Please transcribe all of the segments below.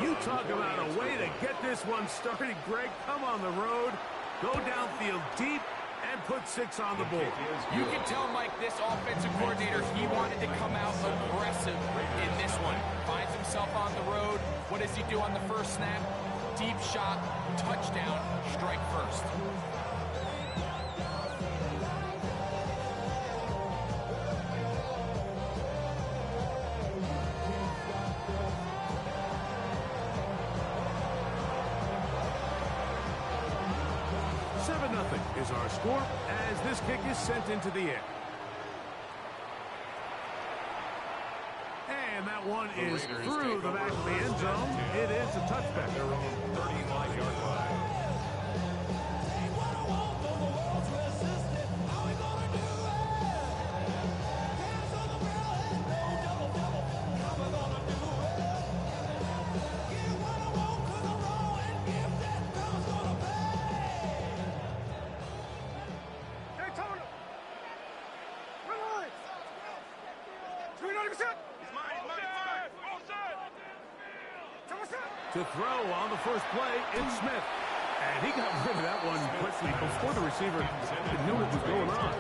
You talk about a way to get this one started, Greg. Come on the road, go downfield deep, and put 6 on the board. You can tell, Mike, this offensive coordinator, he wanted to come out aggressive in this one. Finds himself on the road. What does he do on the first snap? Deep shot, touchdown, strike first. Is our score as this kick is sent into the air. And that one is through the back of the end zone. It is a touchback. Their own 35-yard line. To throw on the first play, it's Smith. And he got rid of that one quickly before the receiver even knew what was going on.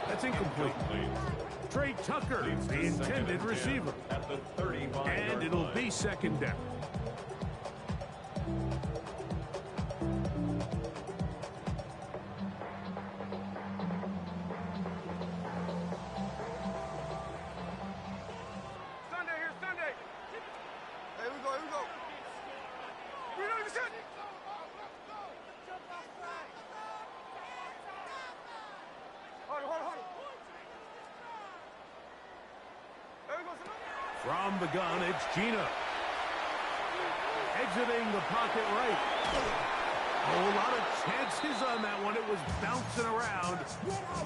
That's incomplete. Trey Tucker, the intended receiver. And it'll be second down. From the gun, it's Gino. Exiting the pocket right. A lot of chances on that one. It was bouncing around,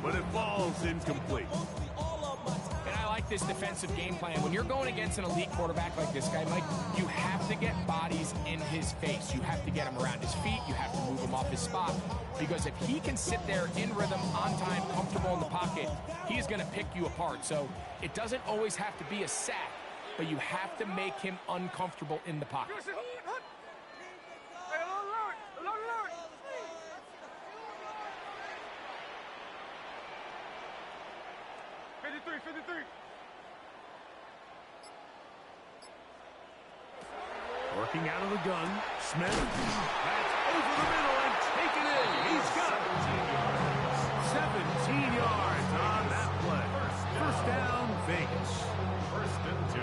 but it falls incomplete. And I like this defensive game plan. When you're going against an elite quarterback like this guy, Mike, you have to get bodies in his face. You have to get him around his feet. You have to move him off his spot. Because if he can sit there in rhythm, on time, comfortable in the pocket, he's going to pick you apart. So it doesn't always have to be a sack, but you have to make him uncomfortable in the pocket. 53. Working out of the gun, Smith. That's over the middle and taken in. He's got it. 17 yards on that play. First down, Vegas.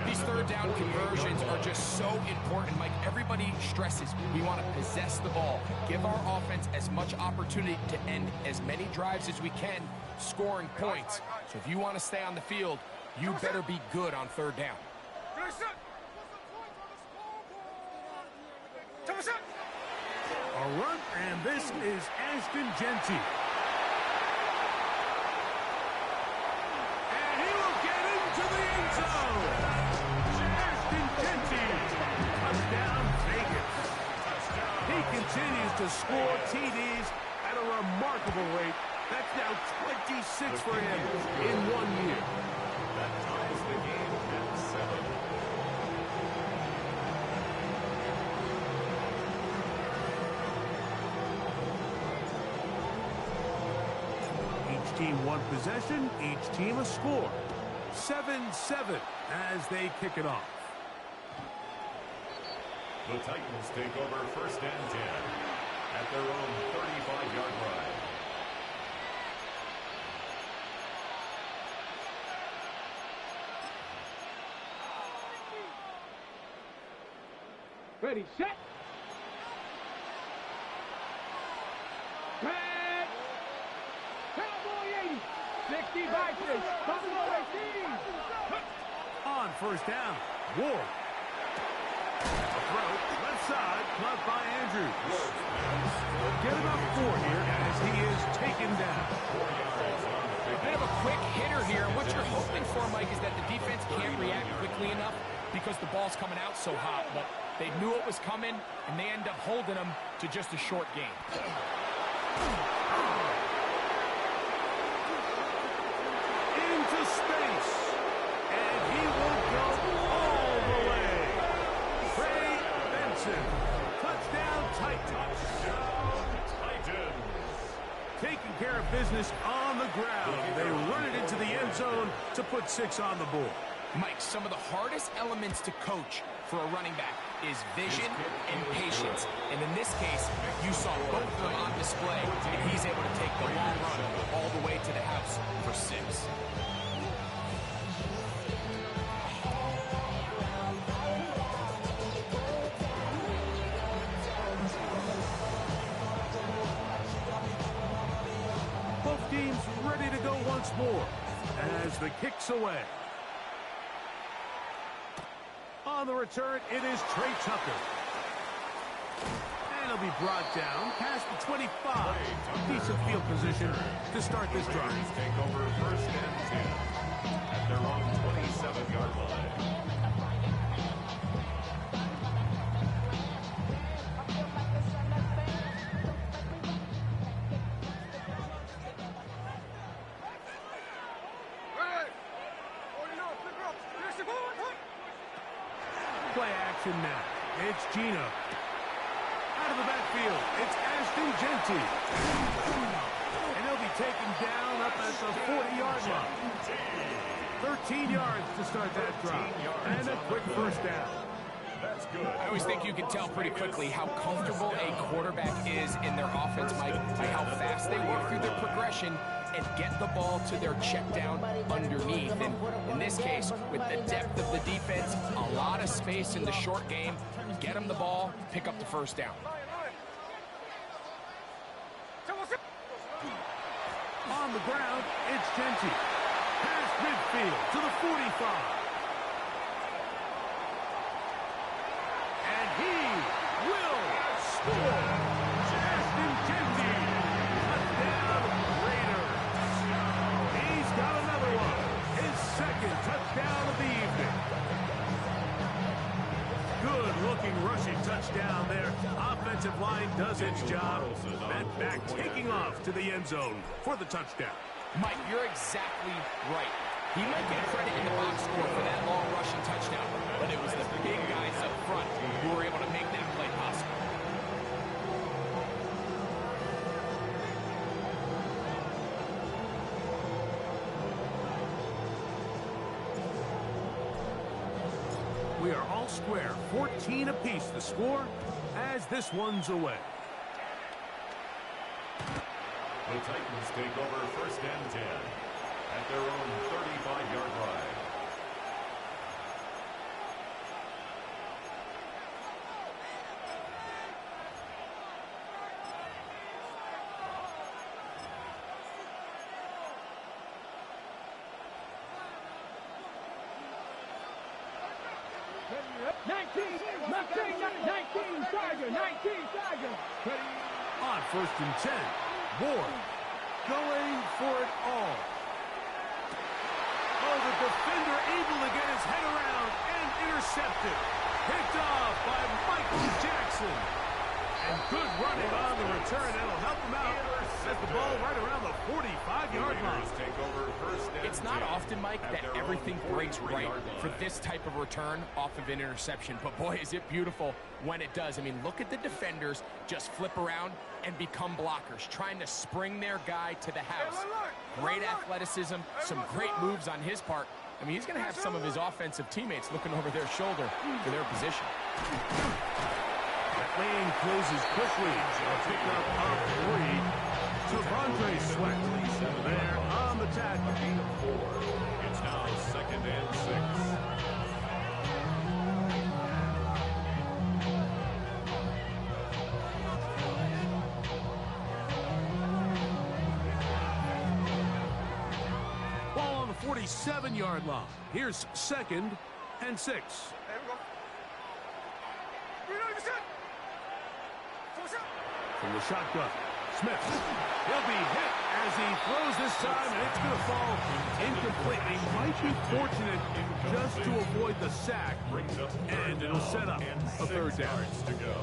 These third down conversions are just so important, Mike. Everybody stresses we want to possess the ball, give our offense as much opportunity to end as many drives as we can, scoring points. So if you want to stay on the field, you better be good on third down. A run, and this is Ashton Genty. And he will get into the end zone. Ashton Genty. Touchdown, Vegas. He continues to score TDs at a remarkable rate. That's now 26 for him in 1 year. That ties the game at 7. Each team one possession, each team a score. 7-7 as they kick it off. The Titans take over first and 10 at their own 35-yard line. Ready, set. Pass. Cowboy 80. 60 by 6. Buffalo 18. On first down, Ward. A throw, left side, caught by Andrews. We'll get about 4 here as he is taken down. A bit of a quick hitter here. What you're hoping for, Mike, is that the defense can't react quickly enough because the ball's coming out so hot. But they knew it was coming, and they end up holding them to just a short game. Into space, and he will go all the way. Trey Jackson. Touchdown, Titans. Titans. Taking care of business on the ground. They run it into the end zone to put 6 on the board. Mike, some of the hardest elements to coach for a running back is vision and patience. And in this case, you saw both of them on display, and he's able to take the long run all the way to the house for 6. Both teams ready to go once more as the kick's away. On the return, it is Trey Tucker. And he'll be brought down past the 25. Decent field position to start this drive. Take over first and 10 at their own 27-yard line. Play action now. It's Gino. Out of the backfield, it's Ashton Jeanty. And he'll be taken down up at the 40-yard line. 13 yards to start that drive. And a quick first down. That's good. I always think you can tell pretty quickly how comfortable a quarterback is in their offense, Mike, by how fast they work through their progression and get the ball to their check down underneath. And in this case, with the depth of the defense, a lot of space in the short game, get them the ball, pick up the first down. On the ground, it's Jeanty. Past midfield to the 45. And he will score. Ashton Jeanty. Touchdown, Raiders. He's got another one. His second touchdown of the evening. Good-looking rushing touchdown there. Offensive line does its job. And back taking off to the end zone for the touchdown. Mike, you're exactly right. He might get credit in the box score for that long rushing touchdown, but it was the big guys up front who were able to make that play possible. We are all square, 14 apiece the score as this one's away. The Titans take over first and 10 at their own 35-yard line. On first and 10, Ward going for it all. Oh, the defender able to get his head around and intercepted. Picked off by Michael Jackson. And good running on the return. That'll help him out. Set the ball right around the 45-yard line. Take over first and It's not 10 often, Mike, at that their own everything breaks right 43-yard for line. this type of return off of an interception. But boy, is it beautiful when it does. I mean, look at the defenders just flip around and become blockers, trying to spring their guy to the house. Great athleticism, some great moves on his part. I mean, he's going to have some of his offensive teammates looking over their shoulder for their position. That lane closes quickly. A pickup of 3. T'Vondre Sweat there on the tackle. It's now second and 6. Ball on the 47-yard line. Here's second and 6. From the shotgun, Smith. He'll be hit as he throws this time, and it's going to fall incomplete. He might be fortunate just to avoid the sack, and it'll set up a third down. To go.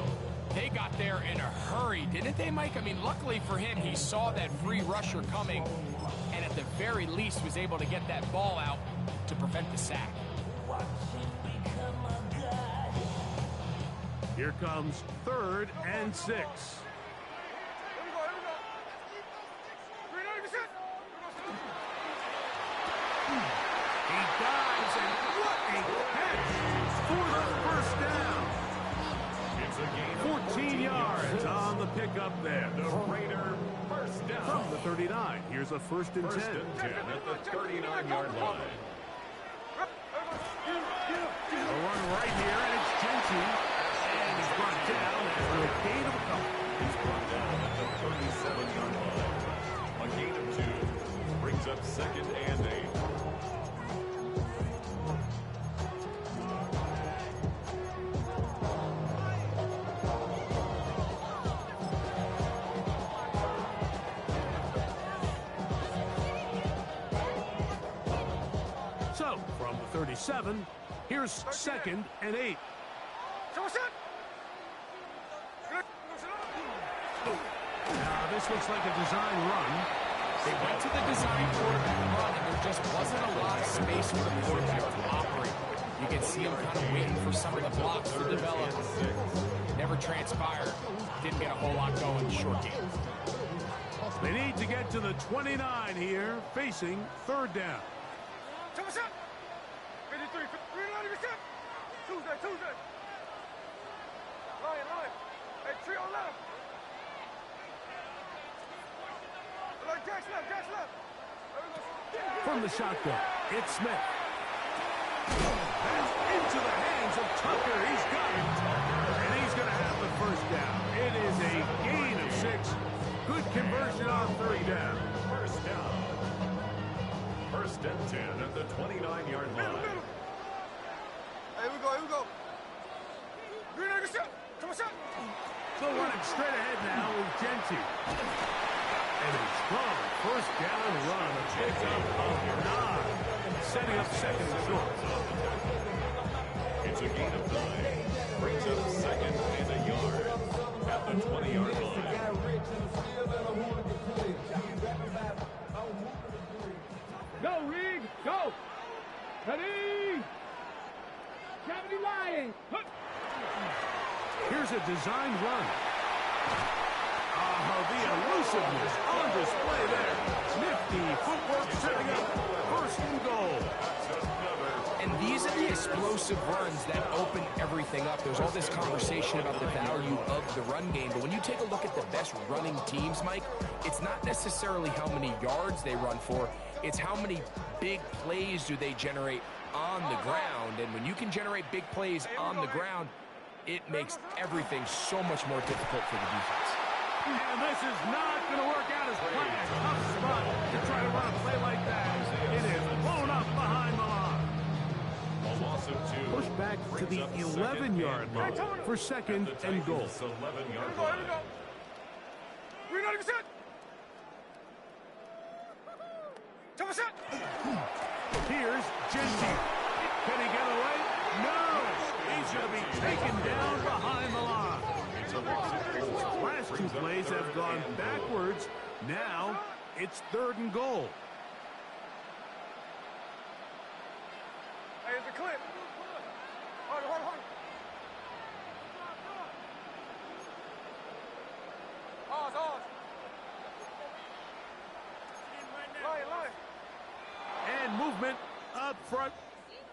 They got there in a hurry, didn't they, Mike? I mean, luckily for him, he saw that free rusher coming, and at the very least was able to get that ball out to prevent the sack. Here comes 3rd and 6. Here we go, here we go. 390%. He dives, and what a catch for the first down. It's a gain of 14 yards on the pickup there. The Raider first down. From the 39, here's a 1st and 10. First and 10 at the 39-yard line. A run right here, and it's Genty. And he's brought down after a gain of a couple. He's brought down at the 37-yard line. A gain of 2 brings up 2nd and 8. So, from the 37, here's 2nd and 8. Now, this looks like a design run. They went to the design quarterback run, and there just wasn't a lot of space for the quarterback to operate. You can see him kind of waiting for some of the blocks to develop. Never transpired. Didn't get a whole lot going in short game. They need to get to the 29 here, facing 3rd down. 53, 390%. Tuesday. Lion. Hey, tree on left. Like Jack's left. From the shotgun, it's Smith. That's into the hands of Tucker. He's got it. And he's going to have the first down. It is a gain of 6. Good conversion on 3rd down. First down. 1st and 10 at the 29-yard line. Hey, here we go. 390%. Come on, shot. So running straight ahead now with Genty. And a strong first down run. A pickup of 9. Setting up 2nd and short. It's a gain of 9. Brings up 2nd and a yard at the 20-yard line. Go, Reed. Go. Ready. Gravity Lion. Here's a design run. The elusiveness on display there. Nifty footwork setting up 1st and goal. And these are the explosive runs that open everything up. There's all this conversation about the value of the run game, but when you take a look at the best running teams, Mike, it's not necessarily how many yards they run for, it's how many big plays do they generate on the ground. And when you can generate big plays on the ground, it makes everything so much more difficult for the defense. And this is not going to work out as planned. Tough spot to try to run a play like that. It is blown up behind the line. A loss of 2. Push back to the 11-yard line for 2nd and goal. 11-yard Here we go. 390%. Come on, shot. Here's Genty. Can he get away? No. He's going to be taken down behind the line. Last 2 plays have gone backwards. Now it's 3rd and goal. Hey, it's a clip. Hold. Pause. Lion. And movement up front.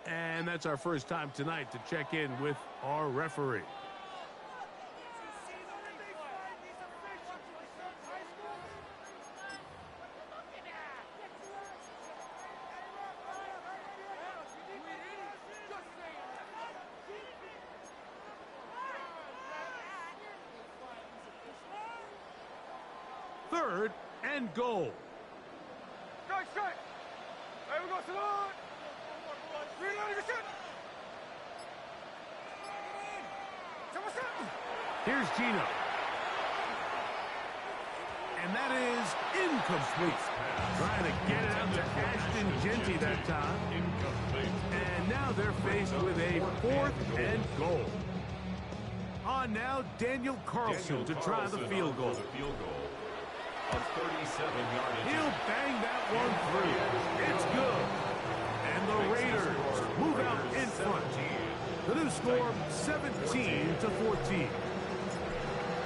And that's our first time tonight to check in with our referee. Third and goal. Strike. Hey, we go, Salon. 390%. Here's Gino. And that is incomplete. Trying to get it out to Ashton Genty that time. And now they're faced with a 4th and goal. On now, Daniel Carlson to try the field goal. A 37-yard. He'll bang that one through. It's good. And the Raiders move out in front. The new score, 17-14.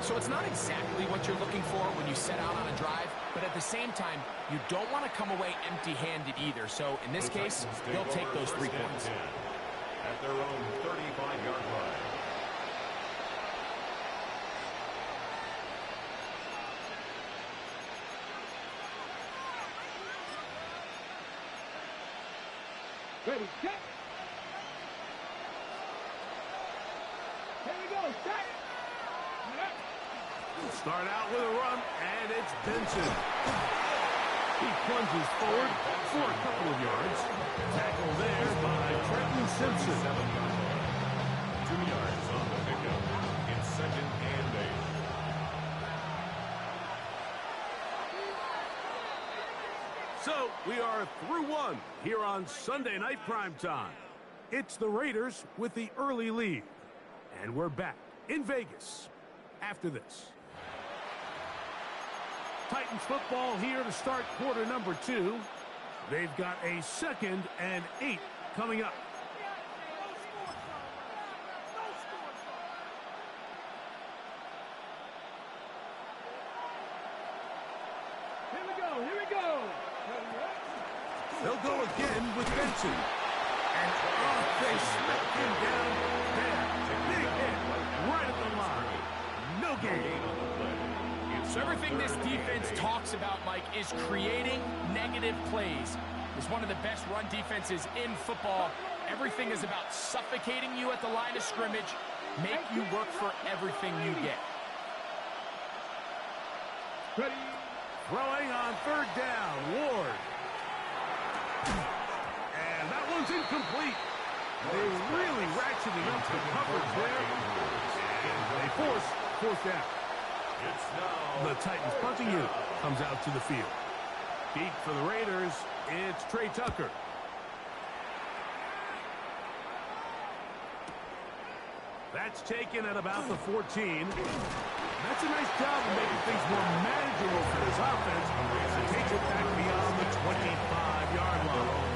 So it's not exactly what you're looking for when you set out on a drive, but at the same time, you don't want to come away empty-handed either. So in this case, they'll take those 3 points. At their own 35-yard line. Ready, set. Here we go, set. Start out with a run, and it's Benson. He plunges forward for a couple of yards. Tackle there by Trenton Simpson. 2 yards on the pickup. It's 2nd and 8. So we are through one here on Sunday Night Primetime. It's the Raiders with the early lead. And we're back in Vegas after this. Titans football here to start quarter number 2. They've got a 2nd and 8 coming up. Here we go. They'll go again with Benson. And they smack him down there. Big hit right at the line. No gain. So everything this defense talks about, Mike, is creating negative plays. It's one of the best run defenses in football. Everything is about suffocating you at the line of scrimmage, make you work for everything you get. Ready. Throwing on 3rd down, Ward. And that one's incomplete. They really ratcheted up the coverage there. And they force 4th down. The Titans punting unit comes out to the field. Deep for the Raiders, it's Trey Tucker. That's taken at about the 14. That's a nice job of making things more manageable for this offense. It takes it back beyond the 25-yard line.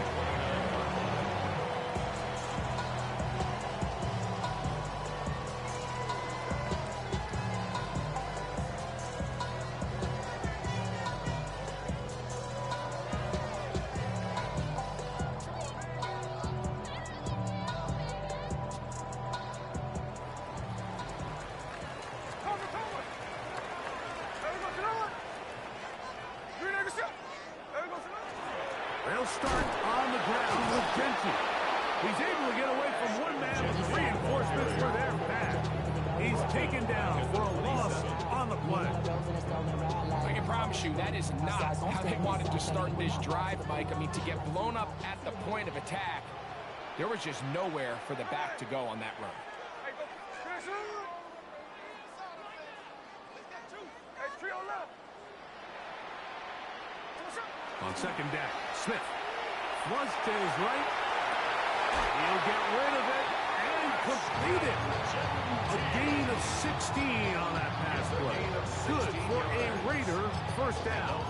They'll start on the ground with Gentry. He's able to get away from one man, but the reinforcements were there fast. He's taken down for a loss on the play. I can promise you that is not how they wanted to start this drive, Mike. I mean, to get blown up at the point of attack, there was just nowhere for the back to go on that run. On 2nd down, Smith flush to his right. He'll get rid of it and complete it. A gain of 16 on that pass play. Good for a Raider 1st down.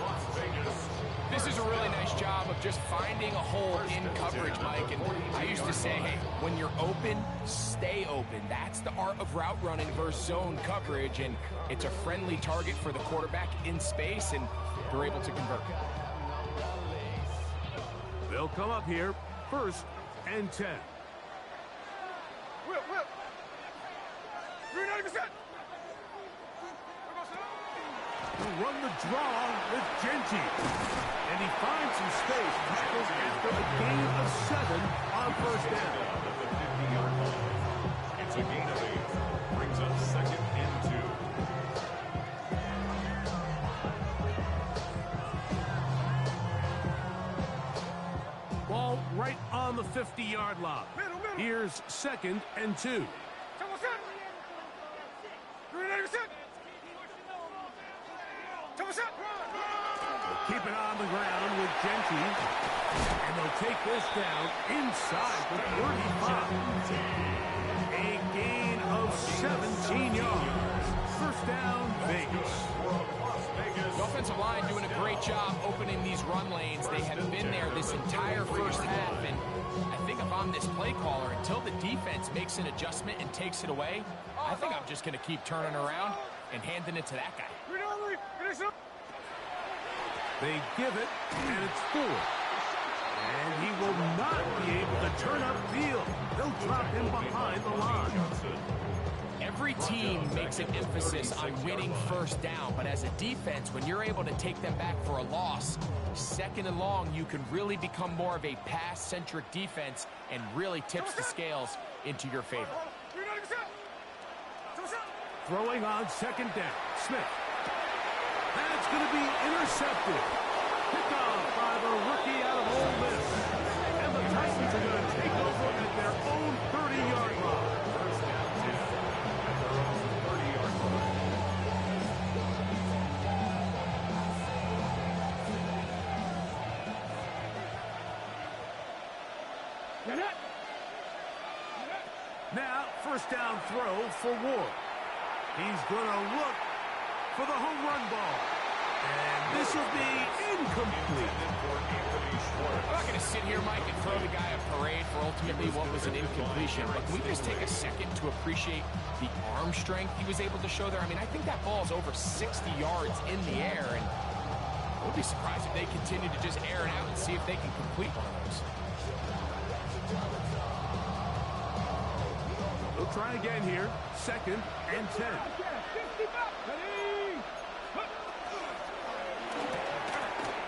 This is a really nice job of just finding a hole in coverage, Mike. And I used to say, hey, when you're open, stay open. That's the art of route running versus zone coverage. And it's a friendly target for the quarterback in space, and they're able to convert. They'll come up here, 1st and 10. Whip. He'll run the draw with Gentry. And he finds some space. Tackles after a gain of 7 on 1st down. It's a gain of 8. Brings up 2nd and 2. Ball right on the 50-yard line. Here's 2nd and 2. Keep it on the ground with Gentry. And they'll take this down inside the 35. A gain of 17 yards. 1st First down, Vegas. The offensive line doing a great job opening these run lanes. They have been there this entire first half, and I think if I'm this play caller, until the defense makes an adjustment and takes it away, I think I'm just going to keep turning around and handing it to that guy. They give it, and it's Ford. And he will not be able to turn upfield. They'll drop him behind the line. Every team makes an emphasis on winning first down, but as a defense, when you're able to take them back for a loss, second and long, you can really become more of a pass-centric defense and really tips the scales into your favor. Throwing on second down, Smith. That's going to be intercepted. Pick off by the rookie out of Ole Miss. And the Titans are going to take over at their own 30-yard line. First down 10 at their own 30-yard line. Now, first down throw for Ward. He's going to look for the home run ball. And this will be incomplete. I'm not going to sit here, Mike, and throw the guy a parade for ultimately what was an incompletion, but can we just take a second to appreciate the arm strength he was able to show there? I mean, I think that ball is over 60 yards in the air, and I would be surprised if they continue to just air it out and see if they can complete one of those. We'll try again here. Second and 10.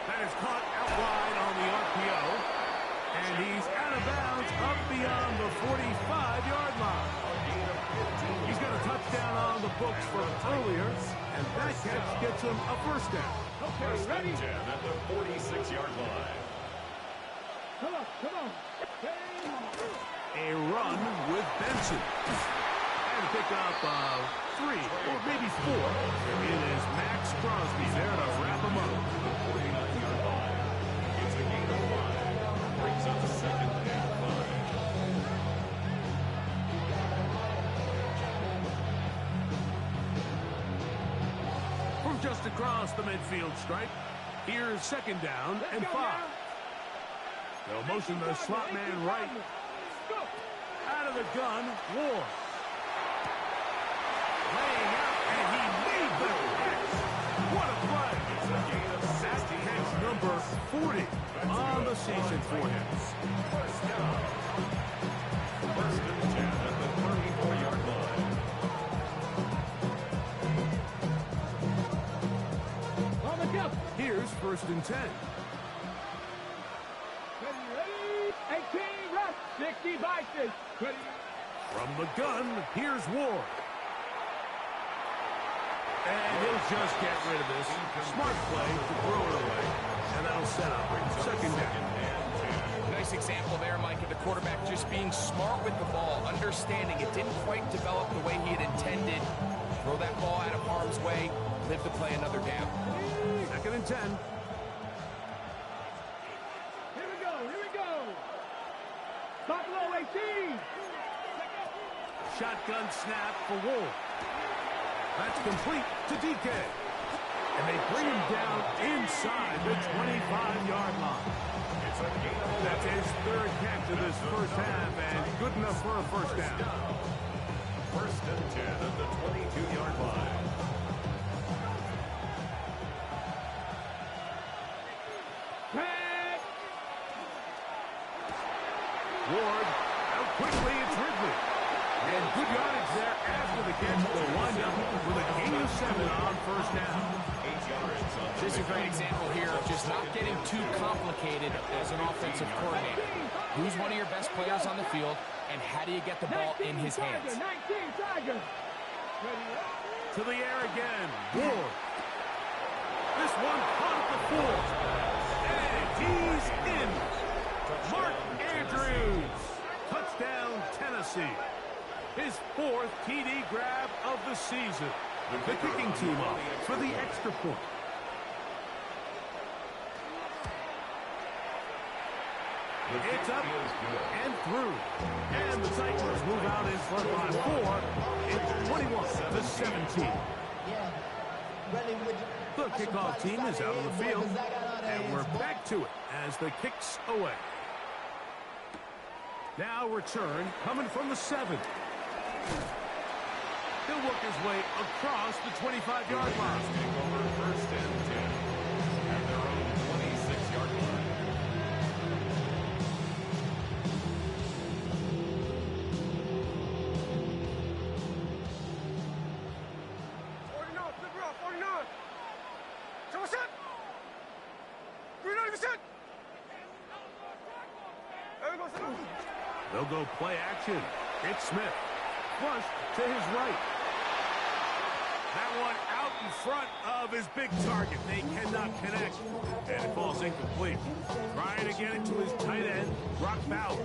That is caught out wide on the RPO. And he's out of bounds up beyond the 45-yard line. He's got a touchdown on the books from earlier, and that catch gets him a first down. First and 10 at the 46-yard line. Come on. A run with Benson. And a pickup of 3 or maybe 4. It is Max Crosby there to wrap him up. 49-yard line. It's a gain of 5. Brings up second and 5. From just across the midfield stripe, here's second down and 5. They'll motion the slot man right. Out of the gun, Ward. Laying out, and he made the catch. What a play. That catch number 40 on the season for him. First down. First and 10 at the 34-yard line. On the jump. Here's first and 10. Ready? 18, rush. 60 bites. Ready? From the gun, here's Ward. And he'll just get rid of this. Smart play to throw it away. And that'll set up second down. Nice example there, Mike, of the quarterback just being smart with the ball, understanding it didn't quite develop the way he had intended. Throw that ball out of harm's way, live to play another down. Second and 10. Here we go. Buffalo 18. Shotgun snap for Ward. That's complete to DK. And they bring him down inside the 25-yard line. That's his third catch of this first half, and good enough for a first down. First and 10 at the 22-yard line. Ward, out quickly, it's Ridley. And good yardage there after the catch. Will wind up with a gain of 7 on first down. 8 yards on the This is a great example here of just not getting too complicated as an offensive coordinator. Who's one of your best players on the field, and how do you get the ball in his hands? 19 Tiger. To the air again, Ward. This one caught at the 4. And he's in. Mark Andrews. Touchdown, Tennessee. His 4th TD grab of the season. The kicking team off for the extra point. It's up and through. And the Titans move out in front by 4. It's 21-17. The kickoff team is out on the field, and we're back to it as the kick's away. Now return coming from the 7. He'll work his way across the 25-yard line. First and 10 at their own 26-yard line. They'll go play action. It's Smith. Flush to his right. That one out in front of his big target. They cannot connect. And it falls incomplete. Trying to get it to his tight end, Brock Bowers.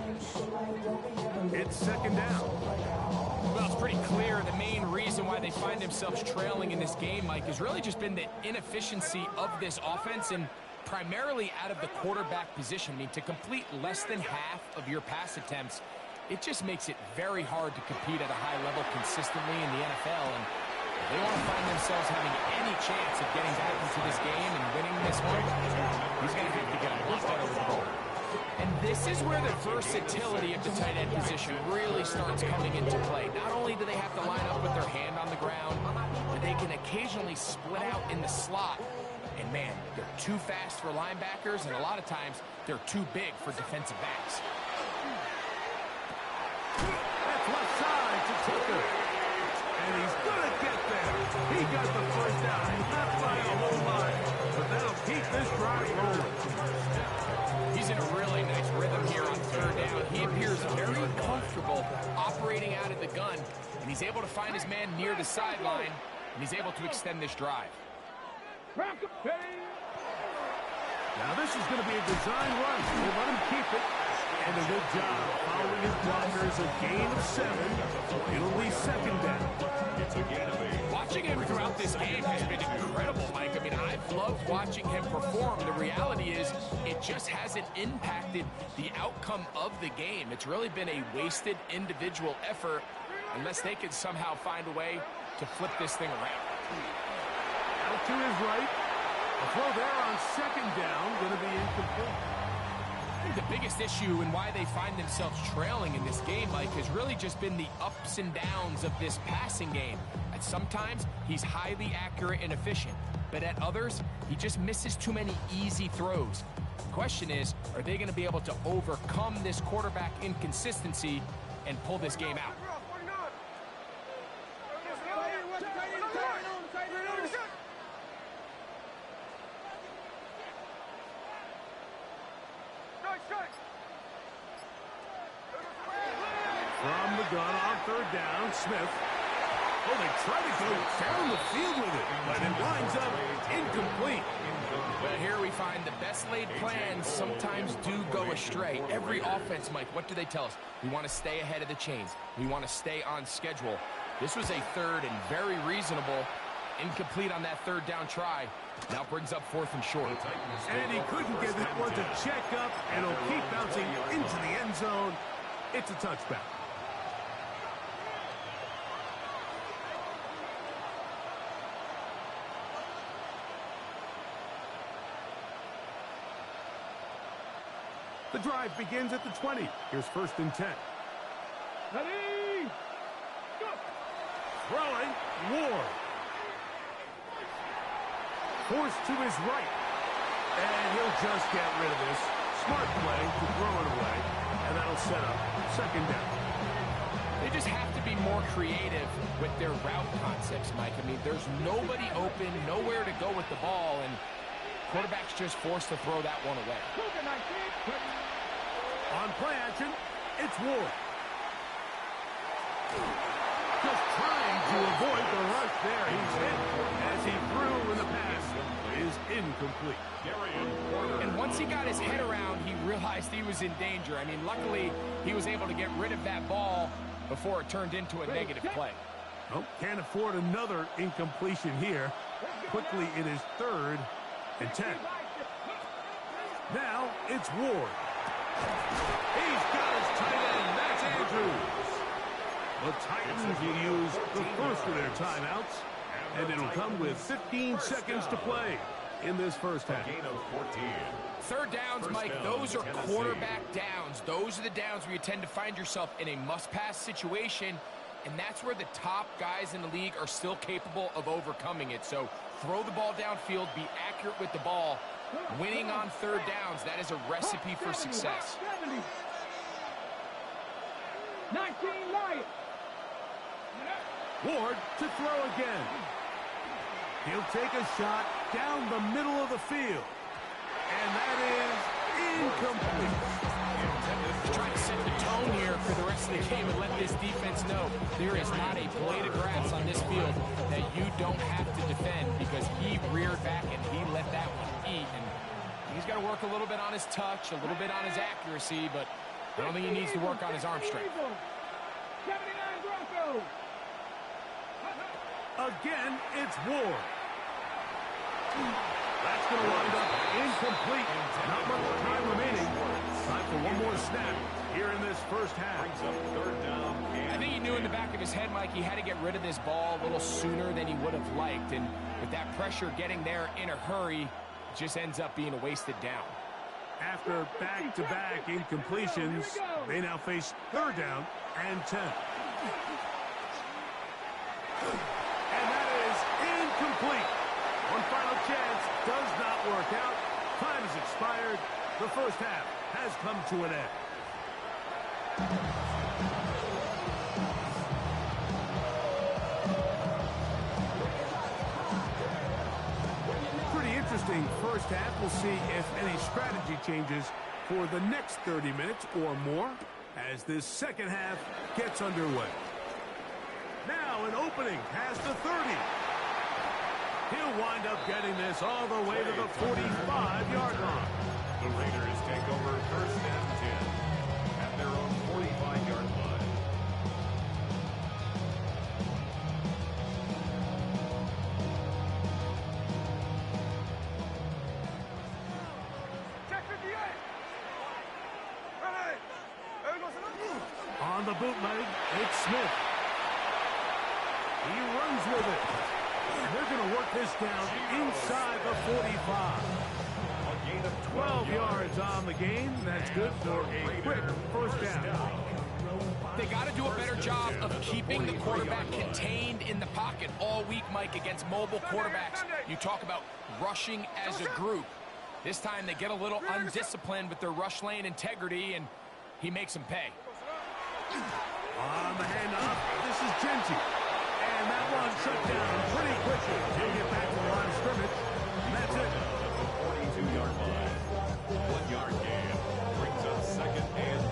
It's second down. Well, it's pretty clear the main reason why they find themselves trailing in this game, Mike, has really just been the inefficiency of this offense and primarily out of the quarterback position. I mean, to complete less than half of your pass attempts, it just makes it very hard to compete at a high level consistently in the NFL. And if they want to find themselves having any chance of getting back into this game and winning this one, he's going to have to get a lot better with the ball. And this is where the versatility of the tight end position really starts coming into play. Not only do they have to line up with their hand on the ground, but they can occasionally split out in the slot. And man, they're too fast for linebackers, and a lot of times they're too big for defensive backs. That's left side to Tucker. And he's going to get there. He got the first down. Not by a whole lot, but that'll keep this drive rolling. He's in a really nice rhythm here on third down. He appears very comfortable operating out of the gun, and he's able to find his man near the sideline, and he's able to extend this drive. Now this is going to be a design run. We'll let him keep it. And a good job following his blockers. A gain of 7. It'll be second down. It's a gain of 8. Watching him throughout this game has been incredible, Mike. I mean, I've loved watching him perform. The reality is it just hasn't impacted the outcome of the game. It's really been a wasted individual effort unless they can somehow find a way to flip this thing around. Out to his right. A throw there on second down. Going to be incomplete. I think the biggest issue and why they find themselves trailing in this game, Mike, has really just been the ups and downs of this passing game. At sometimes, he's highly accurate and efficient. But at others, he just misses too many easy throws. The question is, are they going to be able to overcome this quarterback inconsistency and pull this game out? From the gun on third down, Smith. Oh, they try to go down the field with it, but it winds up incomplete. Well, here we find the best laid plans sometimes do go astray. Every offense, Mike, what do they tell us? We want to stay ahead of the chains. We want to stay on schedule. This was a third and very reasonable. Incomplete on that third down try. Now brings up fourth and short. And he couldn't get that one to check up, and it'll keep bouncing into the end zone. It's a touchback. The drive begins at the 20. Here's first and 10. Ready? Go. Throwing, Ward. Forced to his right. And he'll just get rid of this. Smart play to throw it away. And that'll set up second down. They just have to be more creative with their route concepts, Mike. I mean, there's nobody open, nowhere to go with the ball, and quarterback's just forced to throw that one away. On play action, it's Ward. Just trying to avoid the rush there. He's hit as he threw, and the pass is incomplete. And once he got his head around, he realized he was in danger. I mean, luckily, he was able to get rid of that ball before it turned into a negative play. Oh, can't afford another incompletion here. Quickly, it is third and 10. Now, it's Ward. He's got his tight end. That's Andrews. The Titans will use the first of their timeouts. And it'll come with 15 seconds to play in this first half. Gain of 14. Third downs, Mike, those are quarterback downs. Those are the downs where you tend to find yourself in a must-pass situation, and that's where the top guys in the league are still capable of overcoming it. So throw the ball downfield, be accurate with the ball. Winning on third downs, that is a recipe for success. 19 Lions. Ward to throw again. He'll take a shot down the middle of the field. And that is incomplete. Trying to set the tone here for the rest of the game and let this defense know there is not a blade of grass on this field that you don't have to defend, because he reared back and he let that one eat. And he's got to work a little bit on his touch, a little bit on his accuracy, but I don't think he needs to work on his arm strength. 79 Broncos. Again, it's Ward. That's going to wind up incomplete. Not much time remaining. Time for one more snap here in this first half. Brings up third down. I think he knew in the back of his head, Mike, he had to get rid of this ball a little sooner than he would have liked. And with that pressure getting there in a hurry, it just ends up being a wasted down. After back-to-back incompletions, they now face third down and 10. And that is incomplete. One final chance does not work out. Time has expired. The first half has come to an end. Pretty interesting first half. We'll see if any strategy changes for the next 30 minutes or more as this second half gets underway. Now an opening past the 30. He'll wind up getting this all the way to the 45-yard line. The Raiders take over first and 10 at their own 45-yard line. Check 58. Ready. There goes another. On the bootleg, it's Smith. He runs with it. They're going to work this down inside the 45. A gain of 12 yards on the game. That's good for a quick first down. They got to do a better job of keeping the quarterback contained in the pocket all week, Mike, against mobile quarterbacks. You talk about rushing as a group. This time they get a little undisciplined with their rush lane integrity, and he makes them pay. On the handoff, this is Genty. And that one shut down pretty quickly. He'll get back to the line of scrimmage, and that's it. 42-yard line. 1-yard gain. Brings up second and 9.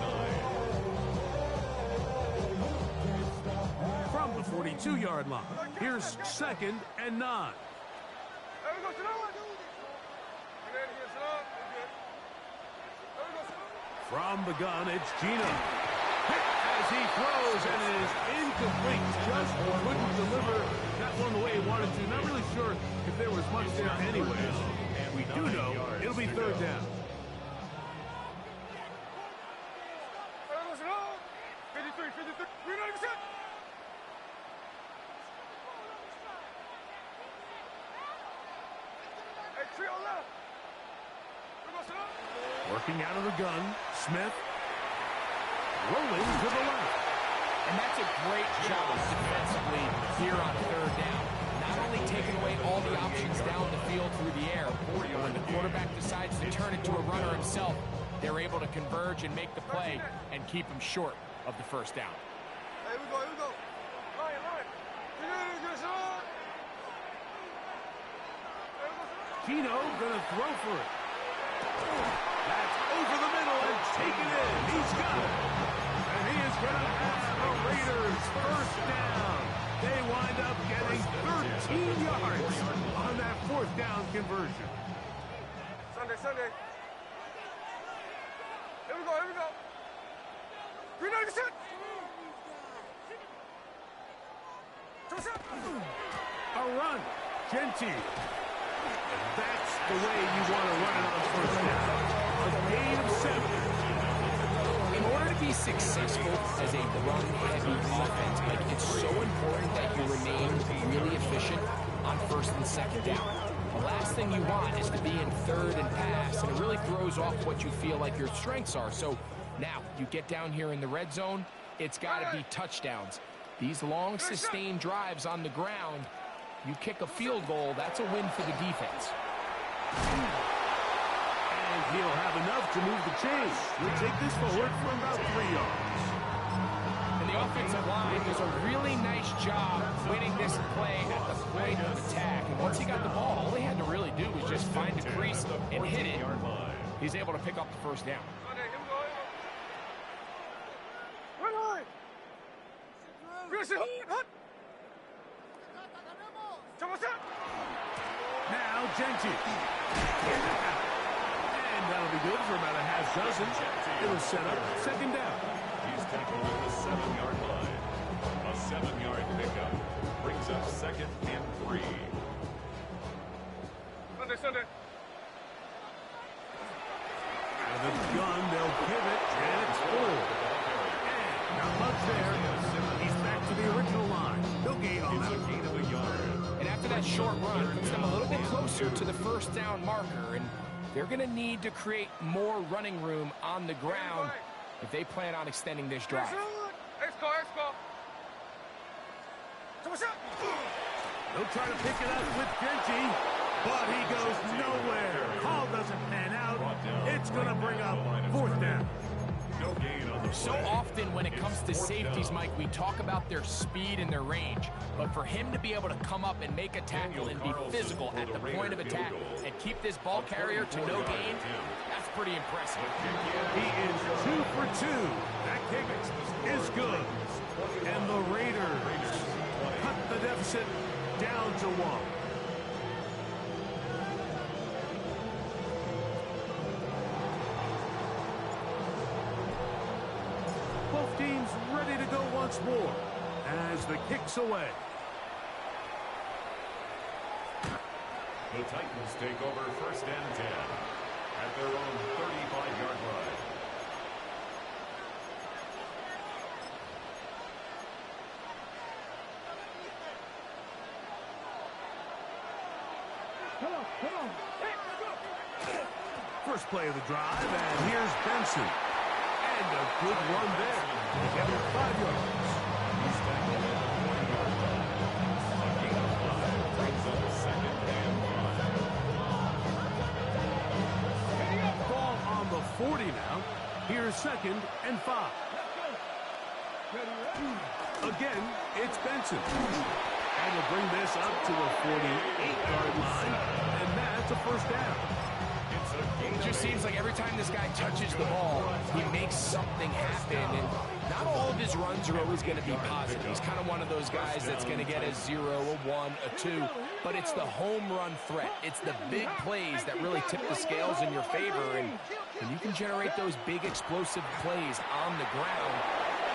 From the 42-yard line, here's second and 9. There we go, sit down. Get in here, sit down. Good. There we go, sit down. From the gun, it's Gino. Hit as he throws, and it is incomplete. Just couldn't deliver that one the way he wanted to. Not really sure if there was much there anyways. We do know it'll be third down. There we go, sit down. 53, 53. We're not even set. Hey, trio left. There we go, sit down. Working out of the gun, Smith. Rolling to the left. And that's a great job defensively here on third down. Not only taking away all the options down the field through the air, but when the quarterback decides to turn into a runner himself, they're able to converge and make the play and keep him short of the first down. Here we go, here we go. Line, line. Good, sit down. There we go, sit down. Gino gonna throw for it. That's over the middle and taken in. He's got it. And he is gonna have the Raiders first down. They wind up getting 13 yards on that fourth down conversion. Sunday, Sunday. Here we go, here we go. Green Knight, set. A run. Genty. And that's the way you want to run it on first down. A gain of 7. In order to be successful as a run-heavy offense, Mike, it's so important that you remain really efficient first and second down. The last thing you want is to be in third and pass, and it really throws off what you feel like your strengths are. So now you get down here in the red zone, it's got to be touchdowns. These long sustained drives on the ground, you kick a field goal, that's a win for the defense. And he'll have enough to move the chains. We'll take this forward for about 3 yards. And the offensive line does a really nice job winning this play at the point of attack. And once he got the ball, all he had to really do was just find the crease and hit it. He's able to pick up the first down. Now Genty. And that'll be good for about a half dozen. It'll set up second down. He's tackled at the 7-yard line. A 7-yard pickup brings up second and 3. Sunday. Out of the gun, they'll give it, and it's full. And not much there. He's back to the original line. No gain on It's that. a gain of a yard. And after that short run, puts them a little bit closer to the first down marker. And they're going to need to create more running room on the ground if they plan on extending this drive. They'll try to pick it up with Genty, but he goes nowhere. Call doesn't pan out. It's going to bring up fourth down. No gain on the So play. often when it comes to safeties, Mike, we talk about their speed and their range. But for him to be able to come up and make a tackle and be physical at the point of attack and keep this ball carrier to no gain, that's pretty impressive. He is 2 for 2. That kick is good. And the Raiders cut the deficit down to 1. Both teams ready to go once more as the kick's away. The Titans take over first and 10 at their own 35-yard line. Come on. First play of the drive, and here's Benson. And a good run there. Together 5 yards. He's tackled at the 40-yard line. A gain of 5 brings up second and 5. Ball on the 40 now. Here's second and 5. Again, it's Benson. And we'll bring this up to a 48-yard line, and that's a first down. It just seems like every time this guy touches the ball, he makes something happen. And not all of his runs are always going to be positive. He's kind of one of those guys that's going to get a 0, a 1, a 2. But it's the home run threat. It's the big plays that really tip the scales in your favor. And when you can generate those big explosive plays on the ground,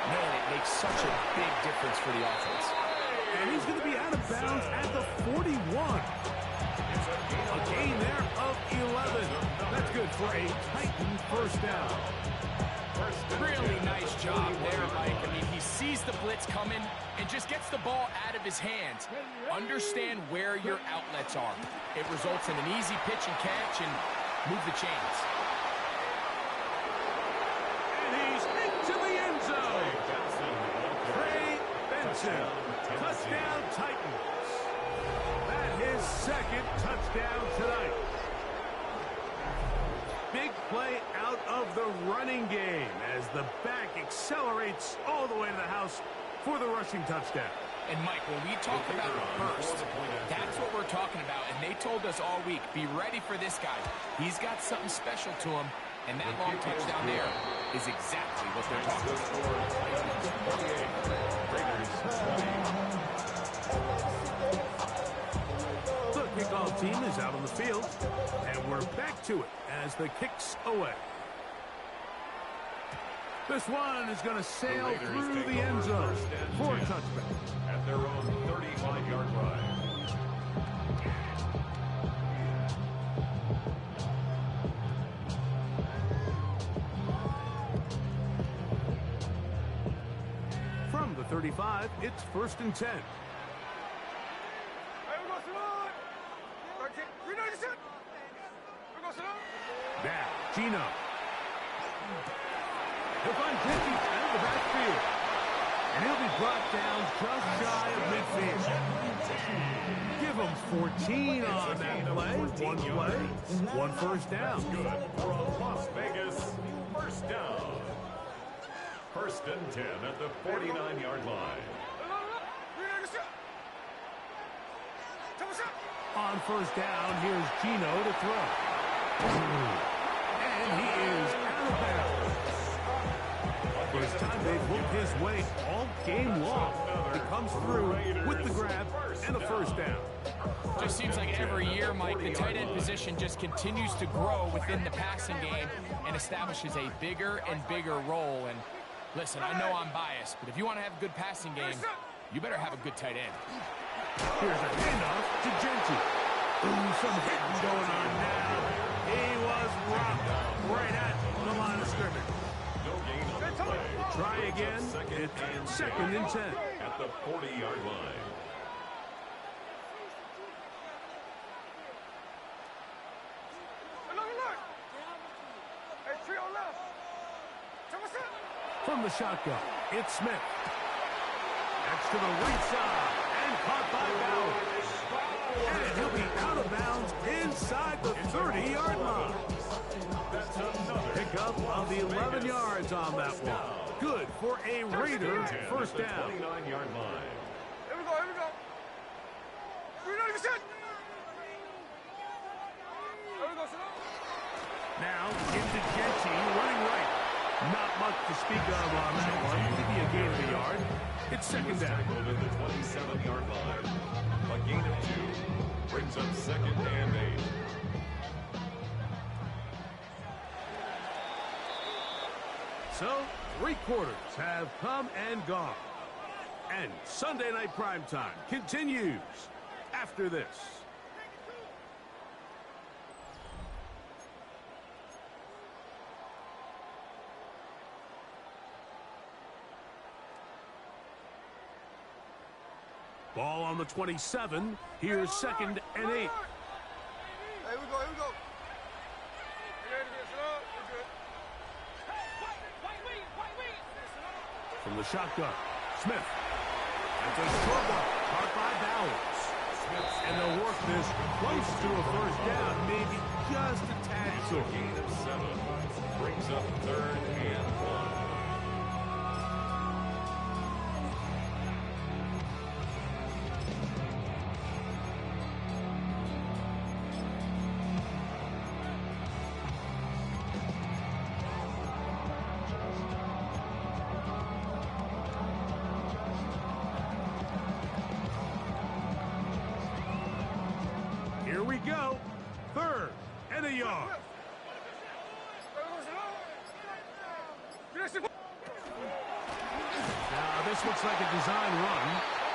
man, it makes such a big difference for the offense. And he's going to be out of bounds at the 41. A gain there of 11. That's good for a Titan first down. Really nice job there, Mike. I mean, he sees the blitz coming and just gets the ball out of his hands. Understand where your outlets are. It results in an easy pitch and catch and move the chains. And he's into the end zone. Trey Benson. Touchdown Titans. That is second touchdown tonight. Big play out of the running game as the back accelerates all the way to the house for the rushing touchdown. And Mike, when we talk about burst, that's what we're talking about. And they told us all week, be ready for this guy. He's got something special to him. And that long touchdown there is exactly what they're talking about. The kickoff team is out on the field, and we're back to it as the kick's away. This one is going to sail through the end zone for a touchback. At their own 35-yard line. From the 35, it's first and 10. Hey, we go, Simone! Now, Gino. He'll find Genty out of the backfield. And he'll be brought down just shy of midfield. Give him 14 on that play. One play, one first down. Good for a Las Vegas first down. First and 10 at the 49-yard line. On first down, here's Gino to throw. And he is out of bounds. First time they've worked his way all game long. He comes through with the grab and a first down. Just seems like every year, Mike, the tight end position just continues to grow within the passing game and establishes a bigger and bigger role. And listen, I know I'm biased, but if you want to have a good passing game, you better have a good tight end. Here's a handoff to Genty. Ooh, some hitting going on now. He was rocked right at the line of scrimmage. No gain on the play. Try again. It's second and 10. At the 40-yard line. From the shotgun, it's Smith. That's to the right side and caught by Bowers. And he'll be out of bounds inside the 30-yard line. Pick up of the 11 yards on that one. Good for a Raider first down. 29-yard line. Here we go, here we go. Here we go, Now into Genty running right. Not much to speak of on that one. Maybe a gain of a yard. It's second down. Tackled at the 27-yard line. A gain of 2 brings up second and 8. So, 3 quarters have come and gone. And Sunday Night Primetime continues after this. Ball on the 27. Here's second and 8. Here we go, here we go. From the shotgun, Smith. That's a short one, caught by Bowers. And they'll work this close to a first down, maybe just a tad short. Gain of 7 brings up third and 1. Here we go. Third and a yard. Now this looks like a design run.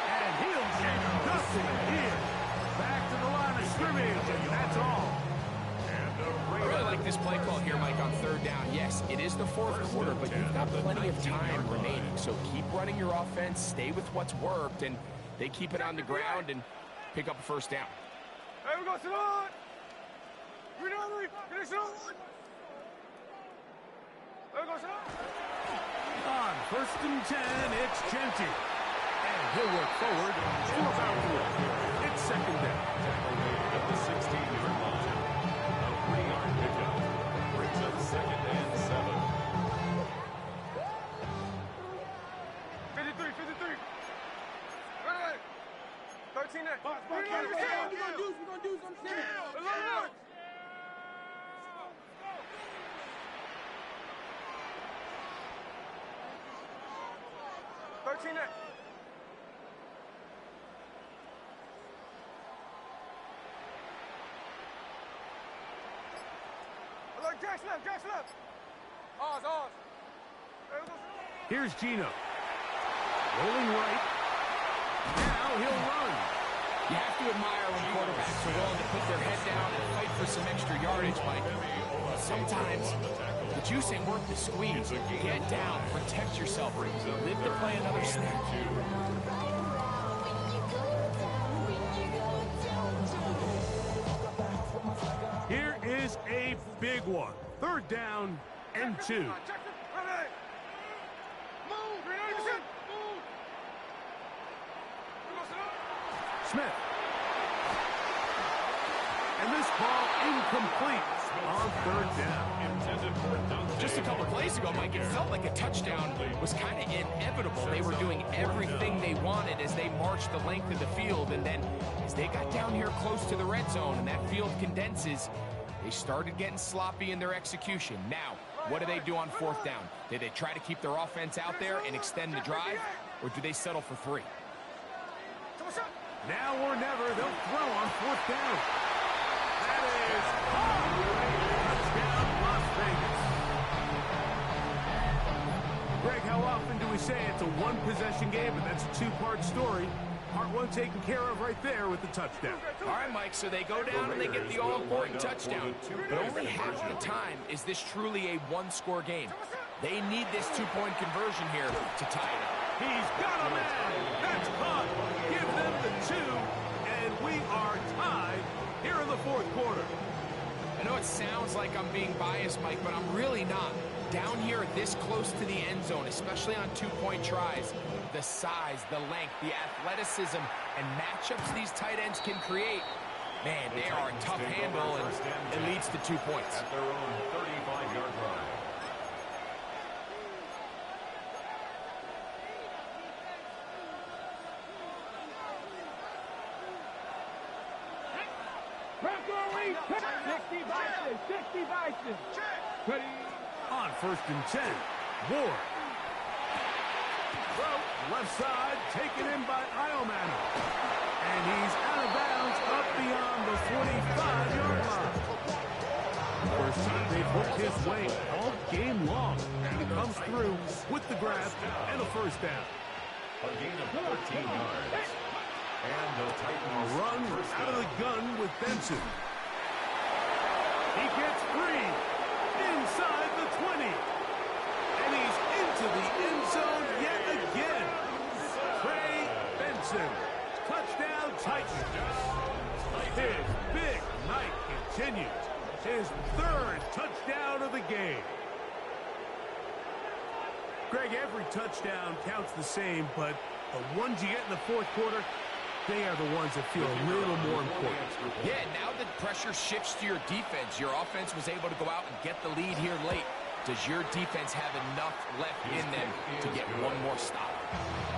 And he'll get nothing here. Back to the line of scrimmage, and that's all. I really like this play call here, Mike, on third down. Yes, it is the fourth quarter, but you've got plenty of time remaining. So keep running your offense, stay with what's worked, and they keep it on the ground and pick up a first down. Here we go, Salon. Here we go, Salon. Here we go, Salon. On first and 10, it's Genty. And he'll work forward to about 4. It's second down. At the 16-yard line. A 3-yard pickup brings up second and 7. 53. Right. 13 there. We're gonna do something. Look. 13 there. Look, Jack's left. Ours. Here's Gino. Rolling right. Now he'll run. You have to admire when quarterbacks are willing to put their head down and fight for some extra yardage, Mike. Sometimes the juice ain't worth the squeeze. Get down, protect yourself, live to play another snap. is a big one. 3rd down and 2. Move. 390%. Move. Smith. And this ball incomplete on 3rd down. Just a couple plays ago, Mike, it felt like a touchdown was kind of inevitable. They were doing everything they wanted as they marched the length of the field, and then as they got down here close to the red zone and that field condenses, they started getting sloppy in their execution. Now, what do they do on 4th down? Did they try to keep their offense out there and extend the drive, or do they settle for 3? Now or never, they'll throw on 4th down. That is touchdown, Las Vegas. Greg, how often do we say it's a one-possession game, and that's a 2-part story? Part 1 taken care of right there with the touchdown. All right, Mike, so they go down and they get the all-important touchdown. But only half the time is this truly a one-score game. They need this 2-point conversion here to tie it up. He's got a man. That's caught. Give them the 2, and we are tied here in the 4th quarter. I know it sounds like I'm being biased, Mike, but I'm really not. Down here this close to the end zone, especially on 2-point tries, the size, the length, the athleticism, and matchups these tight ends can create, man, they are a tough handle, and it leads to 2 points. At their own 35-yard line. Ready. On 1st and 10, Ward. Throw, left side, taken in by Iomanu. And he's out of bounds up beyond the 45-yard line. First time they've worked his way all game long. And he comes through with the grab and a 1st down. A gain of 13 yards. And the Titans Run out of the gun with Benson. He gets free inside the 20. And he's into the end zone yet again. Trey Benson. Touchdown Titans. His big night continues. His 3rd touchdown of the game. Greg, every touchdown counts the same, but the ones you get in the 4th quarter, they are the ones that feel a little more important. Yeah, now that pressure shifts to your defense, your offense was able to go out and get the lead here late. Does your defense have enough left in them to get one more stop?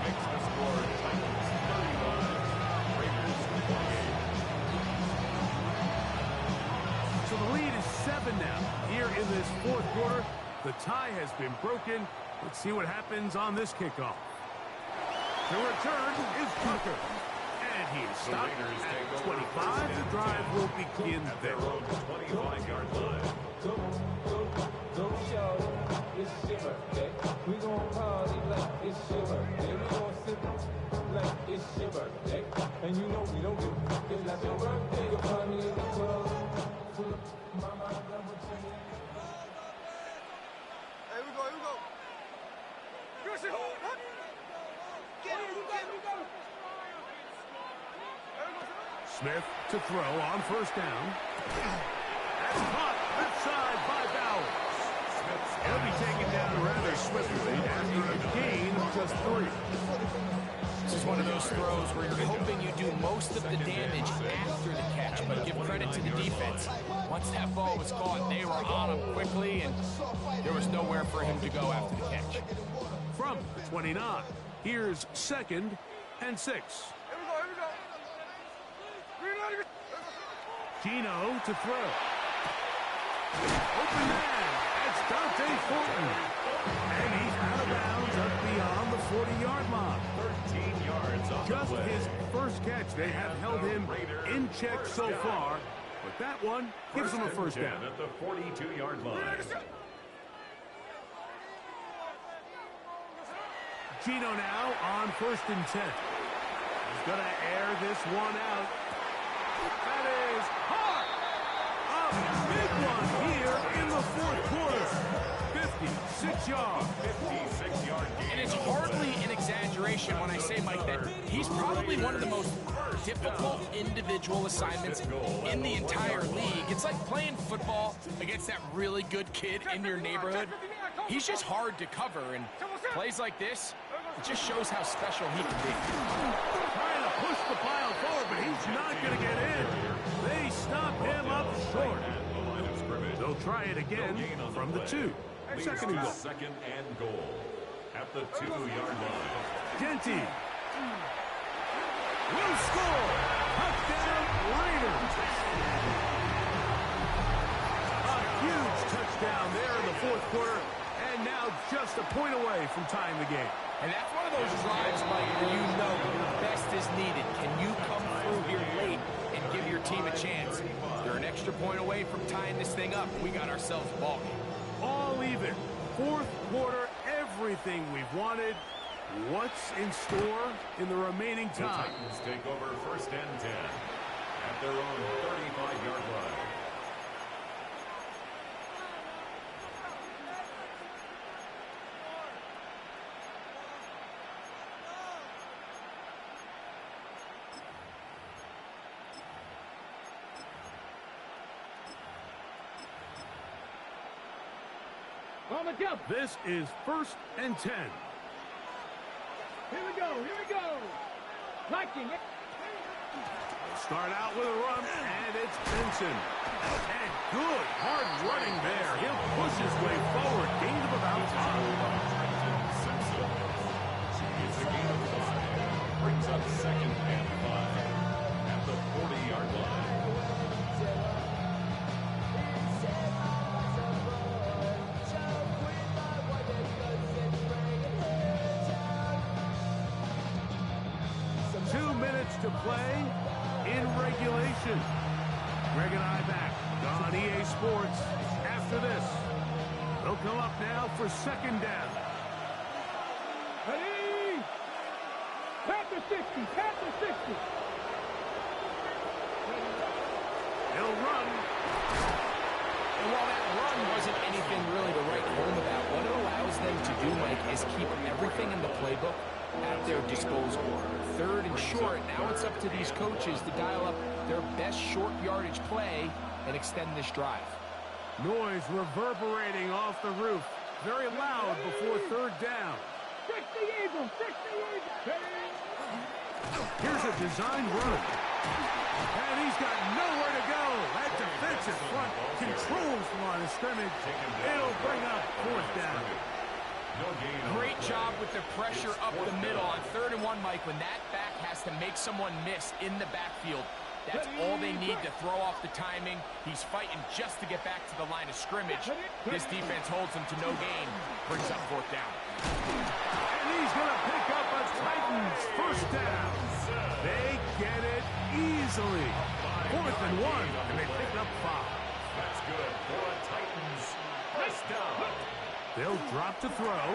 makes the score Titans 31, Raiders 28. So the lead is 7 now. Here in this 4th quarter, the tie has been broken. Let's see what happens on this kickoff. The return is Tucker. And he is stopped at 25. The drive will begin there. 25-yard line. Go show, it's your birthday. We gon' party like it's your birthday. We gon' sip like it's your birthday. And you know we don't give it's like your birthday. You'll find me in the club. Mama, I'm what you need. Hey, we go. Chrissy, hold up. Get him. Smith to throw on 1st down. That's caught left side by Bowers. He'll be taken down rather swiftly after a gain of just 3. This is one of those throws where you're hoping you do most of the damage after the catch, but give credit to the defense. Once that ball was caught, they were on him quickly, and there was nowhere for him to go after the catch. From the 29, here's 2nd and 6. Here we go. Gino to throw. Open man. That's Dante Fulton. And he's out of bounds up beyond the 40-yard line. 13 yards on Just the play. his first catch. They have held him in check so far. But that one gives him a 1st down. At the 42-yard line. Gino now on 1st and 10. He's going to air this one out. That is hard. A up. Big one here in the fourth quarter. 56 yards. 56-yard gain. And it's hardly an exaggeration when I say, Mike, that he's probably one of the most difficult individual assignments in the entire league. It's like playing football against that really good kid in your neighborhood. He's just hard to cover, and plays like this, it just shows how special he can be. Trying to push the pile forward, but he's not going to get in. They stop him up short. They'll try it again from the 2. Second and goal. Second and goal at the 2-yard line. Genty will score. Touchdown, Raiders. A huge touchdown there in the fourth quarter, and now just a point away from tying the game. And that's one of those drives, Mike, where you know your best is needed. Can you come through here late and give your team a chance? They're an extra point away from tying this thing up. We got ourselves a ball game. All even. Fourth quarter, everything we've wanted. What's in store in the remaining The time? Titans take over first and 10 at their own 35-yard line. On the jump. This is first and 10. Here we go. Here we go. Liking it. Start out with a run, and it's Benson. And good, hard running there. He'll push his way forward. Gain of about 5. It's a gain of 5. Brings up second and 5 at the 40-yard line. To play in regulation. Greg and I back on EA Sports after this. They'll come up now for second down. Ready? Panther 60. Panther 60. He'll run. And while that run wasn't anything really to write home about, what it allows them to do, Mike, is keep everything in the playbook at their disposal. Third and short, now it's up to these coaches to dial up their best short yardage play and extend this drive. Noise reverberating off the roof. Very loud before third down. 60 Eagles. 60 Eagles. Here's a designed run. And he's got nowhere to go. That defensive front controls the line of scrimmage. It'll bring up fourth down. Great job with the pressure up the middle on 3rd and 1, Mike. When that back has to make someone miss in the backfield, that's all they need to throw off the timing. He's fighting just to get back to the line of scrimmage. This defense holds him to no gain, brings up fourth down. And he's going to pick up a Titans first down. They get it easily. 4th and 1, and they pick up 5. That's good for a Titans first down. They'll drop to throw.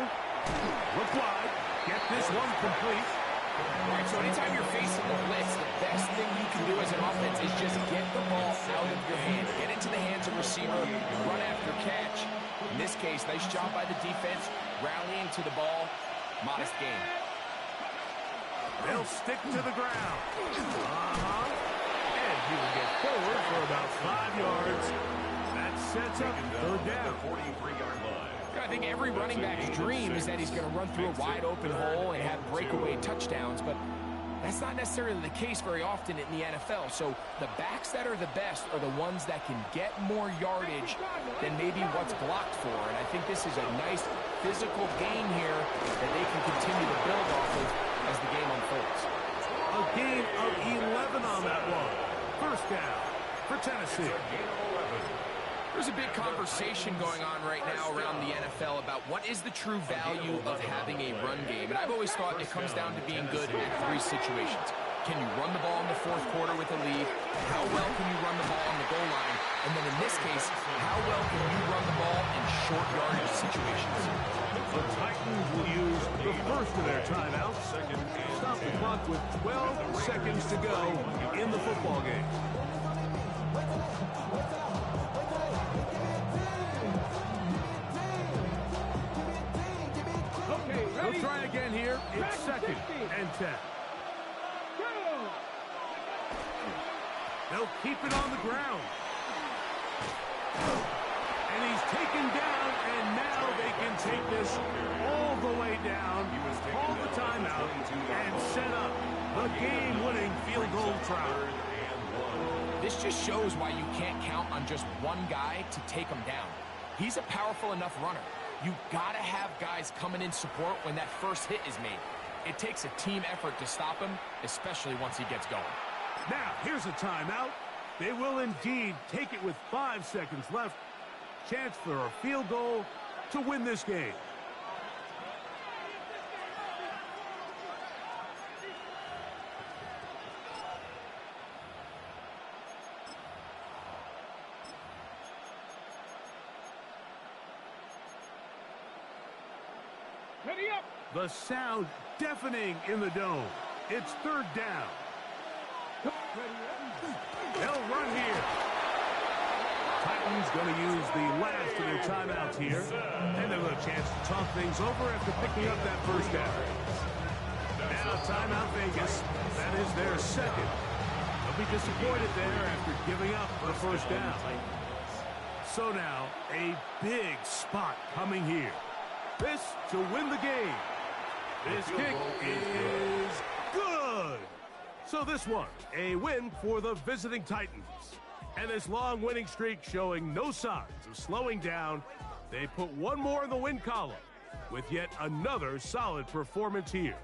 Look wide. Get this one complete. All right, so anytime you're facing the blitz, the best thing you can do as an offense is just get the ball out of your hand. Get into the hands of receiver, run after catch. In this case, nice job by the defense, rallying to the ball. Modest gain. They'll stick to the ground. And he will get forward for about 5 yards. That sets up third down. 43-yard line. I think every running back's dream is that he's going to run through a wide open hole and have breakaway touchdowns, but that's not necessarily the case very often in the NFL. So the backs that are the best are the ones that can get more yardage than maybe what's blocked for. And I think this is a nice physical gain here that they can continue to build off of as the game unfolds. A gain of 11 on that one. First down for Tennessee. There's a big conversation going on right now around the NFL about what is the true value of having a run game. And I've always thought it comes down to being good at 3 situations. Can you run the ball in the 4th quarter with a lead? How well can you run the ball on the goal line? And then in this case, how well can you run the ball in short yardage situations? The Titans will use the first of their timeouts. Stop the clock with 12 seconds to go in the football game. Okay, They'll ready? try again here. It's Back to 2nd 60. and 10. Go! They'll keep it on the ground. And he's taken down, and now they can take this all the way down, call the timeout, and set up the game-winning field goal try. This just shows why you can't count on just one guy to take him down. He's a powerful enough runner. You gotta have guys coming in support when that first hit is made. It takes a team effort to stop him, especially once he gets going. Now, here's a timeout. They will indeed take it with 5 seconds left. Chance for a field goal to win this game. Ready up! The sound deafening in the dome. It's 3rd down. They'll run here. Titans going to use the last of their timeouts here. And they'll have a chance to talk things over after picking up that first down. Now timeout Vegas. That is their 2nd. They'll be disappointed there after giving up the first down. So now a big spot coming here. This to win the game. This kick is good. So this one, a win for the visiting Titans. And this long winning streak showing no signs of slowing down. They put one more in the win column with yet another solid performance here.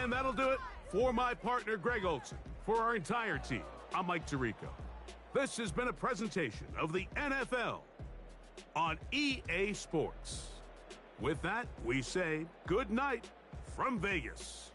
And that'll do it for my partner, Greg Olson. For our entire team, I'm Mike Tirico. This has been a presentation of the NFL on EA Sports. With that, we say good night from Vegas.